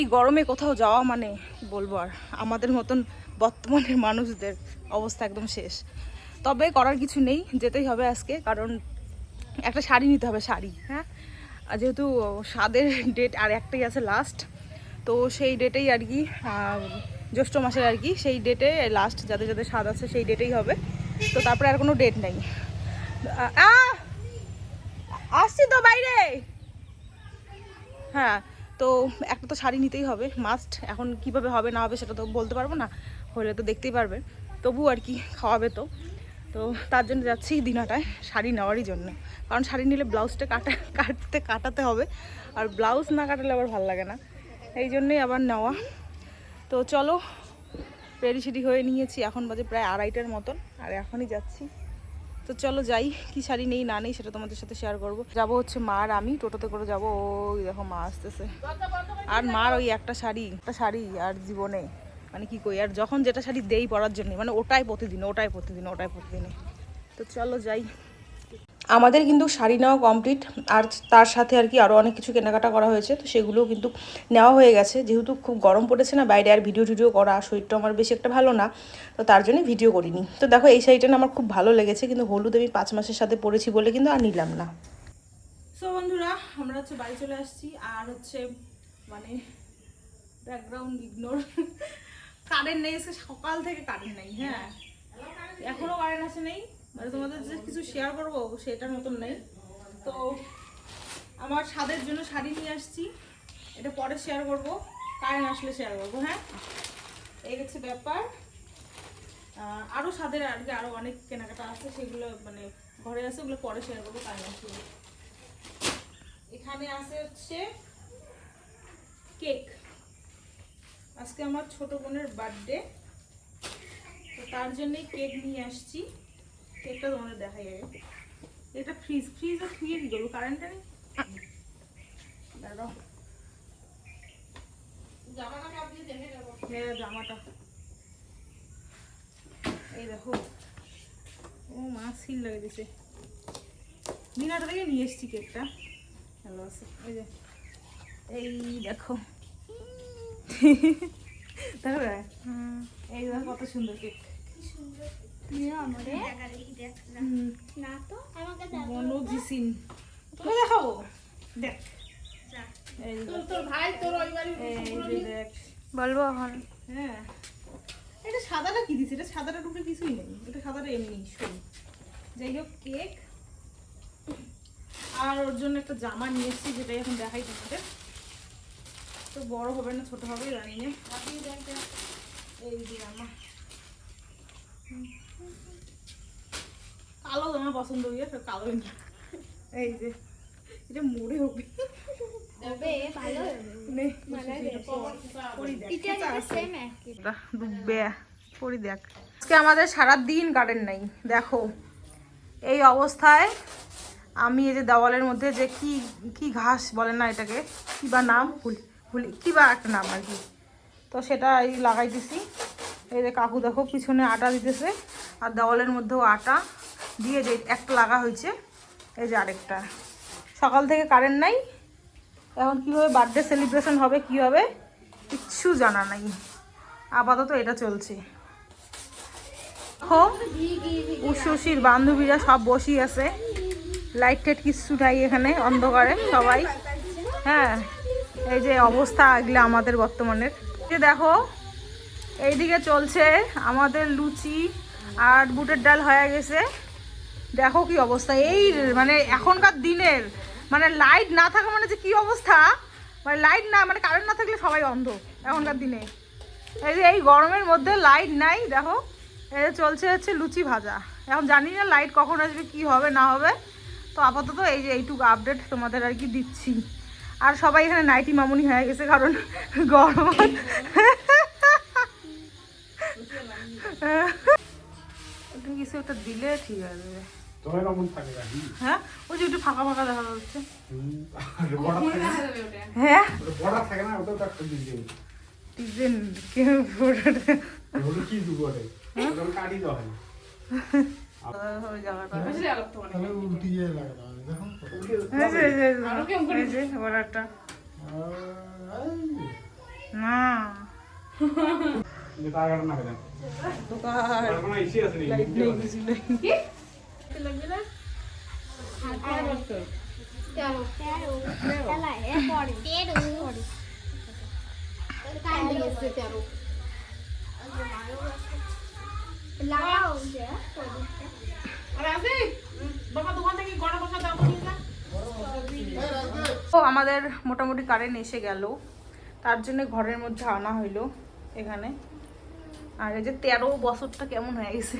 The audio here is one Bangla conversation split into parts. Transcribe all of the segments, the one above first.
এই গরমে কোথাও যাওয়া মানে কি বলবো, আর আমাদের মতন বর্তমানের মানুষদের অবস্থা একদম শেষ। তবে করার কিছু নেই, যেতেই হবে আজকে, কারণ একটা শাড়ি নিতে হবে, শাড়ি। হ্যাঁ, যেহেতু স্বাদের ডেট আর একটাই আছে লাস্ট, তো সেই ডেটেই আর কি, জ্যৈষ্ঠ মাসের আর কি, সেই ডেটে লাস্ট যাদের যাদের স্বাদ আছে সেই ডেটেই হবে। তো তারপরে আর কোনো ডেট নেই। আসছি তো বাইরে। হ্যাঁ, তো একটা তো শাড়ি নিতেই হবে মাস্ট। এখন কিভাবে হবে না হবে সেটা তো বলতে পারবো না, হলে তো দেখতেই পারবে। তবু আর কি খাওয়াবে তো, তো তার জন্য যাচ্ছি দিনাটায় শাড়ি নেওয়ারই জন্য। কারণ শাড়ি নিলে ব্লাউজটা কাটাতে হবে, আর ব্লাউজ না কাটালে আবার ভালো লাগে না, এই জন্যই আবার নেওয়া। তো চলো, রেডি সেডি হয়ে নিয়েছি, এখন বাজে প্রায় 2:30টার মতন, আর এখনই যাচ্ছি। তো চলো যাই, কি শাড়ি নেই না নেই সেটা তোমাদের সাথে শেয়ার করবো। যাবো হচ্ছে মা আর আমি টোটোতে করে যাবো। ওই দেখো মা আসতেছে, আর মার ওই একটা শাড়ি আর জীবনে মানে কি কই, আর যখন যেটা শাড়ি দেই পরার জন্য মানে ওটাই প্রতিদিন। তো চলো যাই। আমাদের কিন্তু শাড়ি নেওয়া কমপ্লিট, আর তার সাথে আর কি আরও অনেক কিছু কেনাকাটা করা হয়েছে, তো সেগুলোও কিন্তু নেওয়া হয়ে গেছে। যেহেতু খুব গরম পড়েছে না বাইরে, আর ভিডিও করা, শরীরটা আমার বেশি একটা ভালো না, তো তার জন্য ভিডিও করিনি। তো দেখো এই শাড়িটা না আমার খুব ভালো লেগেছে, কিন্তু হলুদ আমি 5 মাসের সাথে পরেছি বলে কিন্তু আর নিলাম না। সো বন্ধুরা, আমরা হচ্ছে বাড়ি চলে আসছি, আর হচ্ছে মানে ব্যাকগ্রাউন্ড ইগনোর, কারেন্ট নেই সকাল থেকে, কারেন্ট নেই। হ্যাঁ, এখনও কারেন্ট আসে নেই, মানে তোমাদের যে কিছু শেয়ার করবো সেটার মতন নেই। তো আমার স্বাদের জন্য শাড়ি নিয়ে আসছি, এটা পরে শেয়ার করব, কারেন্ট আসলে শেয়ার করবো। হ্যাঁ, এই হচ্ছে ব্যাপার। আরও স্বাদের আর কি আরও অনেক কেনাকাটা আছে, সেগুলো মানে ঘরে আছে, ওগুলো পরে শেয়ার করবো, কারেন্ট আসলে। এখানে আছে হচ্ছে কেক, আজকে আমার ছোট বোনের বার্থডে, তো তার জন্যই কেক নিয়ে আসছি। কেকটা তোমাদের দেখাই আগে। এটা ফ্রিজে খুঁয়ে কি করবো, কারেন্টটা নেই। জামাটা এই দেখো, ও মা সিল লাগিয়ে দিছে। দিনাটা থেকে নিয়ে এসছি কেকটা, ভালো আছে। এই যে এই দেখো, দেখো এই দেখো কত সুন্দর কেক। দেখাবো, দেখ বলবো এখন। হ্যাঁ, এটা সাদাটা কি দিছে, এটা সাদাটা রূপে কিছুই নেই, এটা সাদাটা এমনি শুধু। যাই হোক কেক, আর ওর জন্য একটা জামা নিয়ে এসেছি, যেটা এখন দেখাই তোমাদের। তো বড় হবে না ছোট হবে জানি না। এই যে জামা, কালো জামা পছন্দ হয়ে গেছে, কালো না। এই যে এটা মোড়ে হবে, আজকে আমাদের সারাদিন কারেন্ট নাই। দেখো এই অবস্থায় আমি এই যে দেওয়ালের মধ্যে যে কি ঘাস বলেন না এটাকে, কি বা নাম ভুলি কি বা একটা নাম আর কি, তো সেটা এই লাগাই দিছি। এই যে কাকু দেখো পিছনে আটা দিতেছে, আর দেওয়ালের মধ্যেও আটা দিয়ে যে একটা লাগা হয়েছে, এই যে আরেকটা। সকাল থেকে কারেন্ট নাই, এখন কীভাবে বার্থডে সেলিব্রেশন হবে কি হবে কিচ্ছু জানা নাই, আপাতত এটা চলছে। উশির বান্ধবীরা সব বসি আছে, লাইট টাইট কিচ্ছু নাই এখানে, অন্ধকারে সবাই। হ্যাঁ, এই যে অবস্থা এগুলো আমাদের বর্তমানের। যে দেখো এইদিকে চলছে আমাদের লুচি আর বুটের ডাল হয়ে গেছে। দেখো কি অবস্থা, এই মানে এখনকার দিনের মানে লাইট না থাকা মানে যে কি অবস্থা, মানে লাইট না মানে কারেন্ট না থাকলে সবাই অন্ধ এখনকার দিনে। এই যে এই গরমের মধ্যে লাইট নাই, দেখো এই চলছে হচ্ছে লুচি ভাজা। এখন জানি না লাইট কখন আসবে, কি হবে না হবে, তো আপাতত এই যে এইটুকু আপডেট তোমাদের আর কি দিচ্ছি। আর সবাই এখানে নাইটি মামুনি হয়ে গেছে, কারণ গরম। কিছু একটা দিলে ঠিক আছে। হ্যাঁ, ওই যে একটু ফাঁকা ফাঁকা দেখা যাচ্ছে। হ্যাঁ, লাইট নেই কিছু নেই। তো আমাদের মোটামুটি কারেন্ট এসে গেল, তার জন্য ঘরের মধ্যে আনা হইলো এখানে। আর এই যে 13 বছরটা কেমন হয়ে গেছে।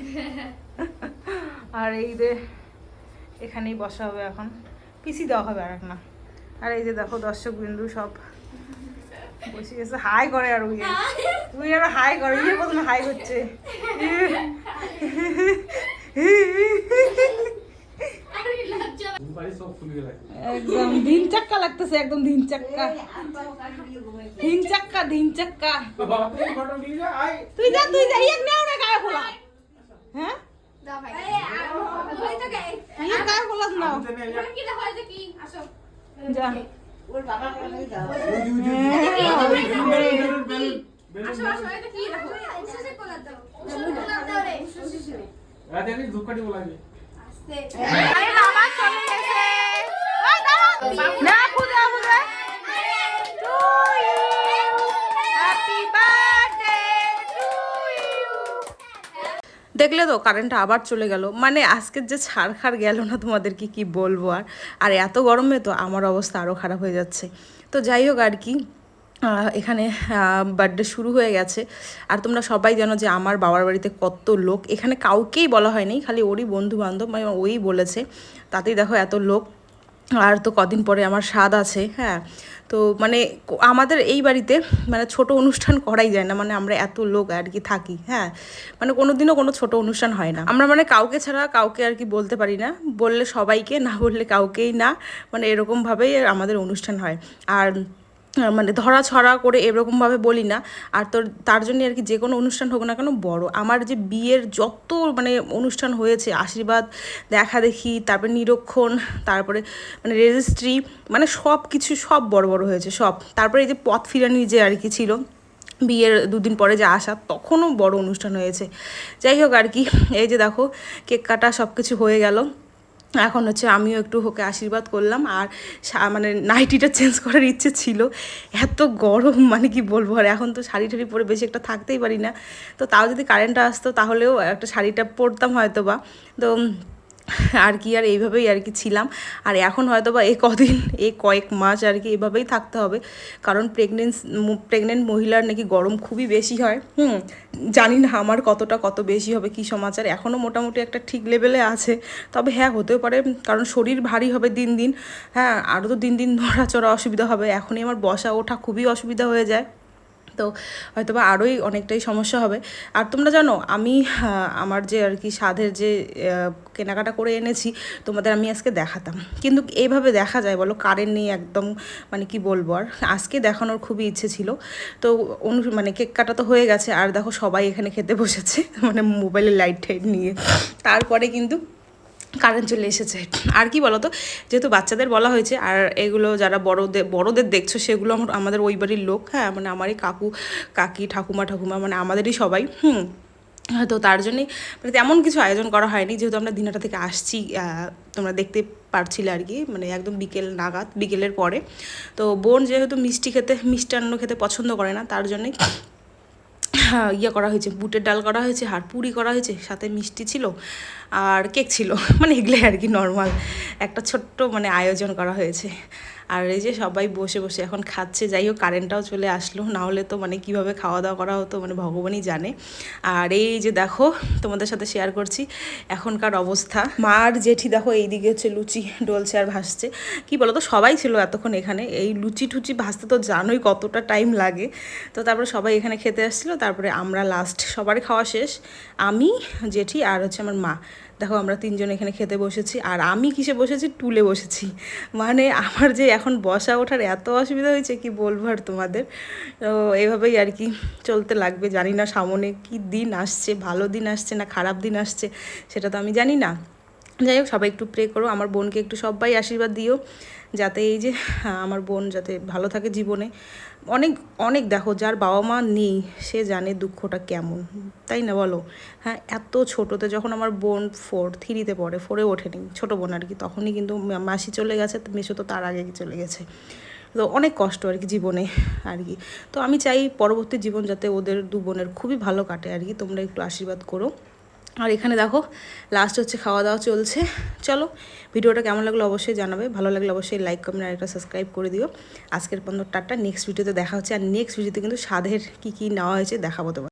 আর এই যে এখানেই বসা হবে এখন, পিসি দেওয়া হবে আর না। আর এই যে দেখো দর্শক বিন্দু সব বসে গেছে, হাই করে। আর উই আরো হাই করে, ইয়ে প্রথমে হাই করছে। একদম দিন চাক্কা লাগতেছে, একদম দিন চাক্কা, দিন চাক্কা, দিন চাক্কা। তুই যা, তুই যা, এক নেও না গায়ে খোলা। হ্যাঁ গায়ে খোলা না যা। দেখলে তো কারেন্টটা আবার চলে গেল। মানে আজকের যে ছাড়খাড় গেল না তোমাদেরকে কি বলবো। আর এত গরমে তো আমার অবস্থা আরও খারাপ হয়ে যাচ্ছে। তো যাই হোক আর কি, এখানে বার্থডে শুরু হয়ে গেছে। আর তোমরা সবাই জানো যে আমার বাবার বাড়িতে কত লোক। এখানে কাউকেই বলা হয়নি, খালি ওরই বন্ধু বান্ধব, মানে ওই বলেছে, তাতেই দেখো এত লোক। আর তো কদিন পরে আমার স্বাদ আছে। হ্যাঁ, তো মানে আমাদের এই বাড়িতে মানে ছোট অনুষ্ঠান করাই যায় না, মানে আমরা এত লোক আর কি থাকি। হ্যাঁ, মানে কোনো দিনও কোনো ছোট অনুষ্ঠান হয় না। আমরা মানে কাউকে ছাড়া কাউকে আর কি বলতে পারি না, বললে সবাইকে, না বললে কাউকেই না, মানে এরকমভাবেই আমাদের অনুষ্ঠান হয়। আর মানে ধরা ছড়া করে এরকমভাবে বলি না। আর তোর তার জন্য আর কি যে কোনো অনুষ্ঠান হোক না কেন বড়, আমার যে বিয়ের যত মানে অনুষ্ঠান হয়েছে, আশীর্বাদ, দেখা দেখি, তারপরে নিরীক্ষণ, তারপরে মানে রেজিস্ট্রি, মানে সব কিছু সব বড় বড় হয়েছে সব। তারপরে এই যে পথ ফিরানি যে আর কি ছিল বিয়ের দুদিন পরে যে আসা, তখনও বড় অনুষ্ঠান হয়েছে। যাই হোক আর কি, এই যে দেখো কেক কাটা সব কিছু হয়ে গেল। এখন হচ্ছে আমিও একটু ওকে আশীর্বাদ করলাম। আর মানে নাইটিটা চেঞ্জ করার ইচ্ছে ছিল, এত গরম মানে কি বলবো। আর এখন তো শাড়ি টাড়ি পরে বেশি একটা থাকতেই পারি না। তো তাও যদি কারেন্টটা আসতো তাহলেও একটা শাড়িটা পরতাম হয়তো বা। তো আর কি, আর এইভাবেই আর কি ছিলাম। আর এখন হয়তো বা এই কয়েক মাস আর কি এভাবেই থাকতে হবে, কারণ প্রেগনেন্ট মহিলার নাকি গরম খুবই বেশি হয়। জানি না আমার কত বেশি হবে, কি সমাচার। এখনও মোটামুটি একটা ঠিক লেভেলে আছে, তবে হ্যাঁ হতেও পারে, কারণ শরীর ভারী হবে দিন দিন। হ্যাঁ, আরও তো দিন দিন নড়াচড়া অসুবিধা হবে। এখনই আমার বসা ওঠা খুবই অসুবিধা হয়ে যায়, তো হয়তো বা আরোই অনেকটাই সমস্যা হবে। আর তোমরা জানো আমি আমার যে আর কি স্বাদের যে কেনাকাটা করে এনেছি তোমাদের আমি আজকে দেখাতাম, কিন্তু এইভাবে দেখা যায় বলো, কারেন্ট নেই একদম, মানে কি বলবো। আর আজকে দেখানোর খুবই ইচ্ছে ছিল। তো মানে কেক কাটা তো হয়ে গেছে, আর দেখো সবাই এখানে খেতে বসেছে, মানে মোবাইলে লাইট টাইট নিয়ে। তারপরে কিন্তু কারেন্ট চলে এসেছে। আর কি বলো তো, যেহেতু বাচ্চাদের বলা হয়েছে, আর এগুলো যারা বড়দের দেখছো সেগুলো আমাদের ওই বাড়ির লোক। হ্যাঁ, মানে আমারই কাকি ঠাকুমা মানে আমাদেরই সবাই। তো তার জন্যই মানে তেমন কিছু আয়োজন করা হয়নি, যেহেতু আমরা দিনাটা থেকে আসছি, তোমরা দেখতে পারছিলে আর কি, মানে একদম বিকেলের পরে। তো বোন যেহেতু মিষ্টান্ন খেতে পছন্দ করে না, তার জন্যই ইয়ে করা হয়েছে, বুটের ডাল করা হয়েছে, আর পুরি করা হয়েছে, সাথে মিষ্টি ছিল আর কেক ছিল, মানে এগুলোই আর কি নর্মাল একটা ছোট্ট মানে আয়োজন করা হয়েছে। আর এই যে সবাই বসে বসে এখন খাচ্ছে। যাই হোক কারেন্টটাও চলে আসলো, না হলে তো মানে কীভাবে খাওয়া দাওয়া করা হতো মানে ভগবানই জানে। আর এই যে দেখো তোমাদের সাথে শেয়ার করছি এখনকার অবস্থা। মা আর জেঠি দেখো এইদিকে হচ্ছে লুচি ডলছে আর ভাসছে। কি বলো তো, সবাই ছিল এতক্ষণ এখানে, এই লুচি টুচি ভাজতে তো জানোই কতটা টাইম লাগে। তো তারপরে সবাই এখানে খেতে আসছিলো, তারপরে আমরা লাস্ট, সবার খাওয়া শেষ, আমি, জেঠি আর হচ্ছে আমার মা। দেখো আমরা তিনজন এখানে খেতে বসেছি। আর আমি কিসে বসেছি, টুলে বসেছি। মানে আমার যে এখন বসা ওঠার এত অসুবিধা হয়েছে কি বলবো আর তোমাদের। তো এইভাবেই আর কি চলতে লাগবে। জানি না সামনে কি দিন আসছে, ভালো দিন আসছে না খারাপ দিন আসছে, সেটা তো আমি জানি না। যাই হোক সবাই একটু প্রে করো, আমার বোনকে একটু সবাই আশীর্বাদ দিও, যাতে এই যে আমার বোন যাতে ভালো থাকে জীবনে। অনেক অনেক দেখো, যার বাবা মা নেই সে জানে দুঃখটা কেমন, তাই না বলো? হ্যাঁ, এত ছোটোতে যখন আমার বোন 3তে পড়ে, 4-এ ওঠেনি, ছোটো বোন আর কি, তখনই কিন্তু মাসি চলে গেছে, মেসো তো তার আগে চলে গেছে। তো অনেক কষ্ট আর কি জীবনে আর কি। তো আমি চাই পরবর্তী জীবন যাতে ওদের দু বোনের খুবই ভালো কাটে আর কি, তোমরা একটু আশীর্বাদ করো। আর এখানে দেখো লাস্ট হচ্ছে খাওয়া দাওয়া চলছে। চলো, ভিডিওটা কেমন লাগলো অবশ্যই জানাবে, ভালো লাগলে অবশ্যই লাইক কমেন্ট আর একটা সাবস্ক্রাইব করে দিও। আজকের পর্যন্ত টাটা, নেক্সট ভিডিওতে দেখা হচ্ছে। আর নেক্সট ভিডিওতে কিন্তু স্বাদের কী কী নেওয়া হয়েছে দেখাবো তোমার।